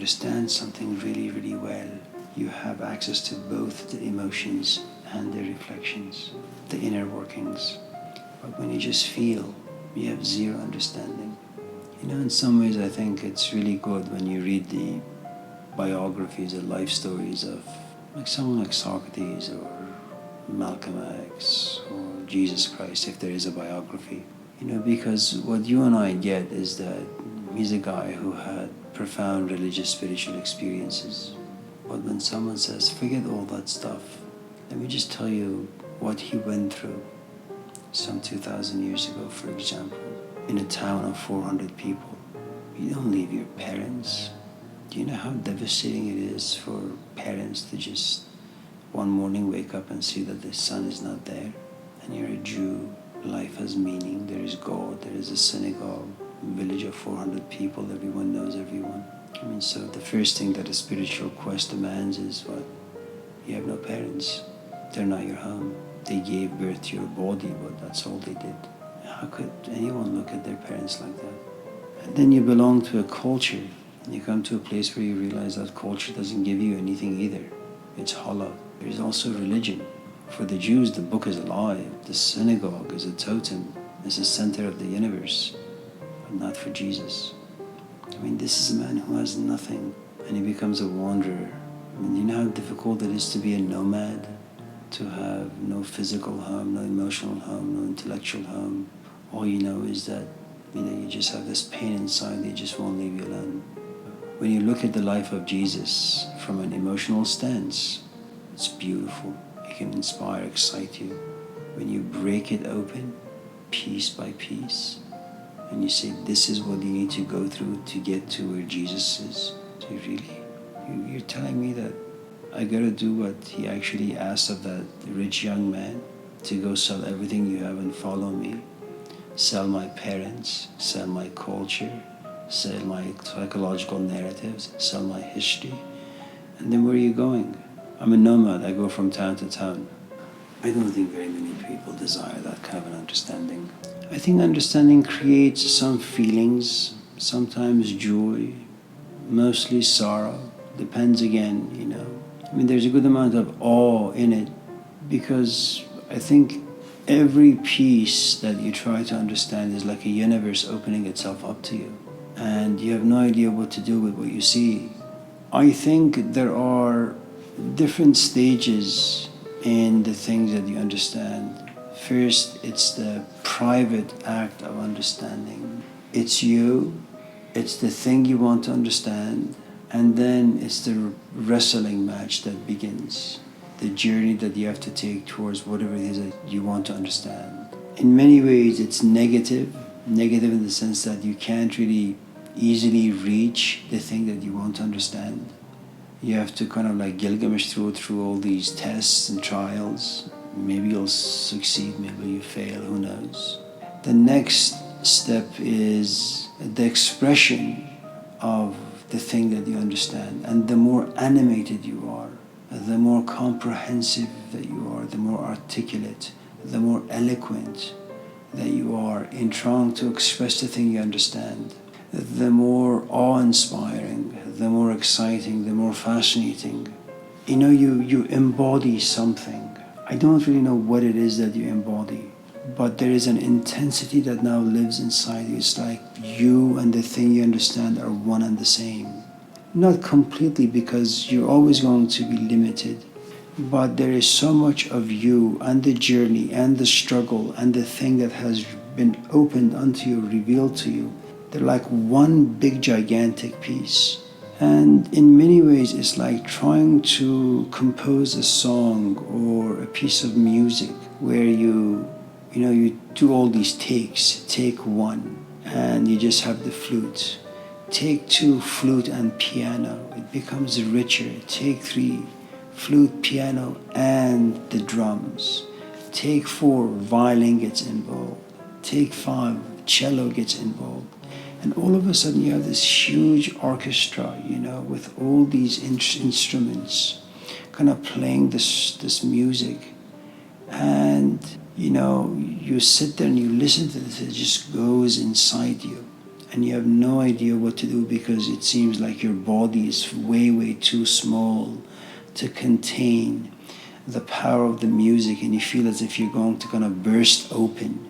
understand something really, really well, you have access to both the emotions and the reflections, the inner workings. But when you just feel, you have zero understanding. In some ways I think it's really good when you read the biographies or life stories of someone like Socrates or Malcolm X or Jesus Christ, if there is a biography. Because what you and I get is that he's a guy who had profound religious, spiritual experiences. But when someone says, forget all that stuff, let me just tell you what he went through some 2,000 years ago, for example, in a town of 400 people. You don't leave your parents. Do you know how devastating it is for parents to just one morning wake up and see that the son is not there? And you're a Jew, life has meaning, there is God, there is a synagogue, a village of 400 people, everyone knows everyone. So the first thing that a spiritual quest demands is what? You have no parents. They're not your home. They gave birth to your body, but that's all they did. How could anyone look at their parents like that? And then you belong to a culture, and you come to a place where you realize that culture doesn't give you anything either. It's hollow. There's also religion. For the Jews, the book is alive. The synagogue is a totem. It's the center of the universe. But not for Jesus. This is a man who has nothing, and he becomes a wanderer. You know how difficult it is to be a nomad? To have no physical home, no emotional home, no intellectual home. All you know is that, you just have this pain inside that just won't leave you alone. When you look at the life of Jesus from an emotional stance, it's beautiful. It can inspire, excite you. When you break it open, piece by piece, and you say, this is what you need to go through to get to where Jesus is. So you're telling me that I gotta do what he actually asked of that rich young man, to go sell everything you have and follow me, sell my parents, sell my culture, sell my psychological narratives, sell my history, and then where are you going? I'm a nomad, I go from town to town. I don't think very many people desire that kind of an understanding. I think understanding creates some feelings, sometimes joy, mostly sorrow, depends again, there's a good amount of awe in it, because I think every piece that you try to understand is like a universe opening itself up to you, and you have no idea what to do with what you see. I think there are different stages in the things that you understand. First, it's the private act of understanding. It's you, it's the thing you want to understand, and then it's the wrestling match that begins, the journey that you have to take towards whatever it is that you want to understand. In many ways, it's negative in the sense that you can't really easily reach the thing that you want to understand. You have to kind of like Gilgamesh through all these tests and trials. Maybe you'll succeed, maybe you fail, who knows. The next step is the expression of the thing that you understand. And the more animated you are, the more comprehensive that you are, the more articulate, the more eloquent that you are in trying to express the thing you understand, the more awe-inspiring, the more exciting, the more fascinating. You embody something. I don't really know what it is that you embody, but there is an intensity that now lives inside you. It's like you and the thing you understand are one and the same. Not completely, because you're always going to be limited, but there is so much of you and the journey and the struggle and the thing that has been opened unto you, revealed to you. They're like one big gigantic piece. And in many ways, it's like trying to compose a song or a piece of music where you do all these takes. Take one, and you just have the flute. Take two, flute and piano. It becomes richer. Take three, flute, piano, and the drums. Take four, violin gets involved. Take five, cello gets involved. And all of a sudden you have this huge orchestra, with all these instruments kind of playing this music. And, you sit there and you listen to this, it just goes inside you. and you have no idea what to do because it seems like your body is way, way too small to contain the power of the music, and you feel as if you're going to kind of burst open.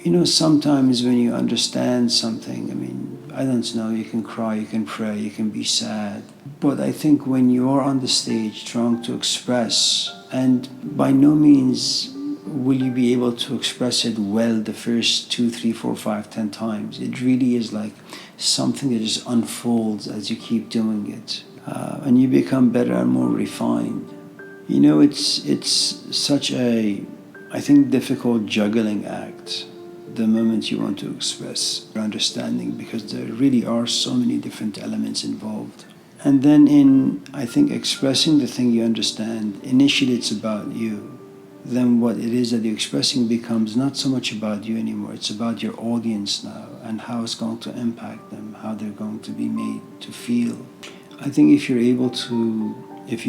You know, sometimes when you understand something, I mean, I don't know, you can cry, you can pray, you can be sad. But I think when you're on the stage trying to express, and by no means will you be able to express it well the first 2, 3, 4, 5, 10 times. It really is like something that just unfolds as you keep doing it. And you become better and more refined. You know, it's such a, I think, difficult juggling act the moment you want to express your understanding, because there really are so many different elements involved. And then in, I think, expressing the thing you understand, initially it's about you. Then what it is that you're expressing becomes not so much about you anymore, it's about your audience now and how it's going to impact them, how they're going to be made to feel. I think if you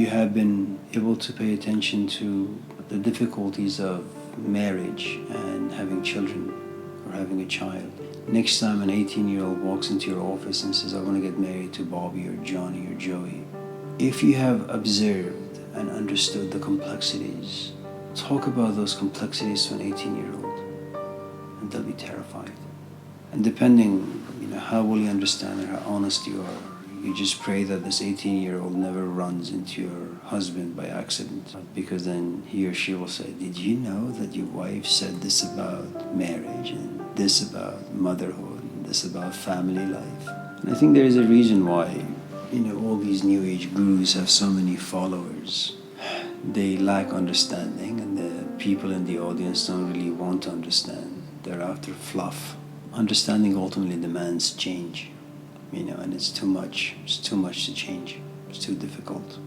have been able to pay attention to the difficulties of marriage and having children or having a child, next time an 18-year-old walks into your office and says, I want to get married to Bobby or Johnny or Joey, if you have observed and understood the complexities, talk about those complexities to an 18-year-old and they'll be terrified. And depending, how well you understand or how honest you are, you just pray that this 18-year-old never runs into your husband by accident, because then he or she will say, did you know that your wife said this about marriage and this about motherhood and this about family life? And I think there is a reason why, all these New Age gurus have so many followers. They lack understanding, and the people in the audience don't really want to understand. They're after fluff. Understanding ultimately demands change. And it's too much to change. It's too difficult.